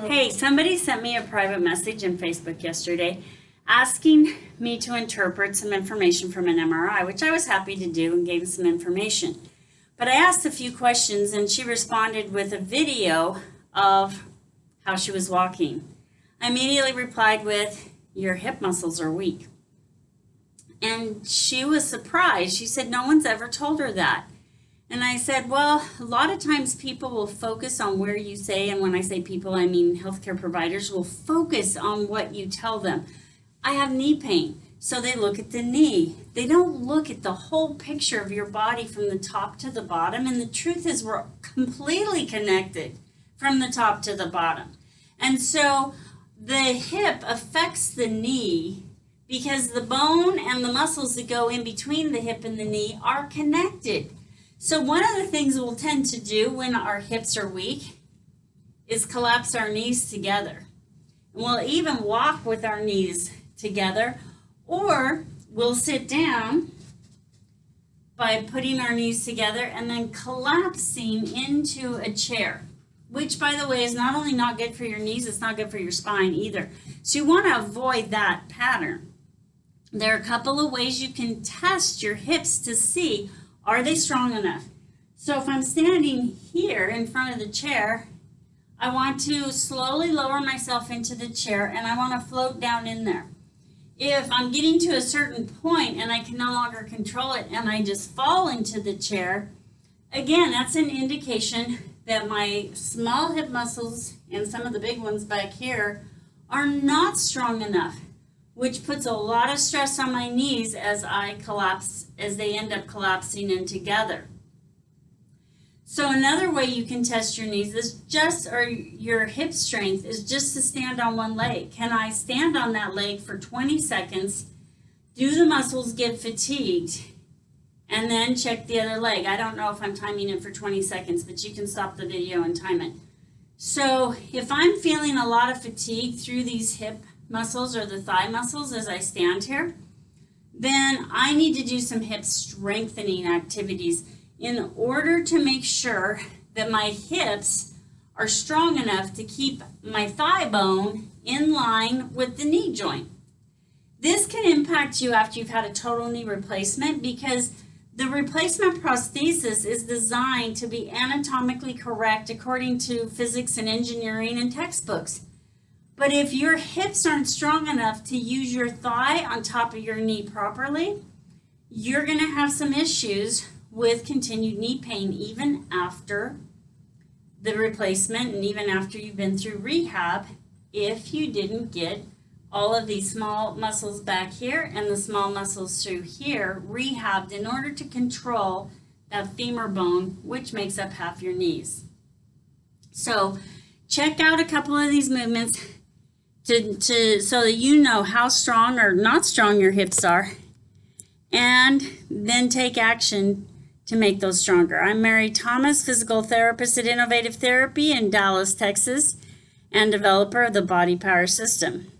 Hey, somebody sent me a private message on Facebook yesterday asking me to interpret some information from an MRI, which I was happy to do and gave some information. But I asked a few questions and she responded with a video of how she was walking. I immediately replied with, "Your hip muscles are weak." And she was surprised. She said no one's ever told her that. And I said, well, a lot of times people will focus on where you say, and when I say people, I mean healthcare providers will focus on what you tell them. I have knee pain, so they look at the knee. They don't look at the whole picture of your body from the top to the bottom. And the truth is we're completely connected from the top to the bottom. And so the hip affects the knee because the bone and the muscles that go in between the hip and the knee are connected. So one of the things we'll tend to do when our hips are weak is collapse our knees together. And we'll even walk with our knees together, or we'll sit down by putting our knees together and then collapsing into a chair, which, by the way, is not only not good for your knees, it's not good for your spine either. So you want to avoid that pattern. There are a couple of ways you can test your hips to see, are they strong enough? So if I'm standing here in front of the chair, I want to slowly lower myself into the chair and I want to float down in there. If I'm getting to a certain point and I can no longer control it and I just fall into the chair, again, that's an indication that my small hip muscles and some of the big ones back here are not strong enough, which puts a lot of stress on my knees as they end up collapsing in together. So another way you can test your knees or your hip strength is just to stand on one leg. Can I stand on that leg for 20 seconds? Do the muscles get fatigued? And then check the other leg. I don't know if I'm timing it for 20 seconds, but you can stop the video and time it. So if I'm feeling a lot of fatigue through these hip muscles or the thigh muscles as I stand here, then I need to do some hip strengthening activities in order to make sure that my hips are strong enough to keep my thigh bone in line with the knee joint. This can impact you after you've had a total knee replacement because the replacement prosthesis is designed to be anatomically correct according to physics and engineering and textbooks. But if your hips aren't strong enough to use your thigh on top of your knee properly, you're going to have some issues with continued knee pain even after the replacement and even after you've been through rehab if you didn't get all of these small muscles back here and the small muscles through here rehabbed in order to control that femur bone, which makes up half your knees. So check out a couple of these movements so that you know how strong or not strong your hips are, and then take action to make those stronger. I'm Mary Thomas, physical therapist at Innovative Therapy in Dallas, Texas, and developer of the Body Power System.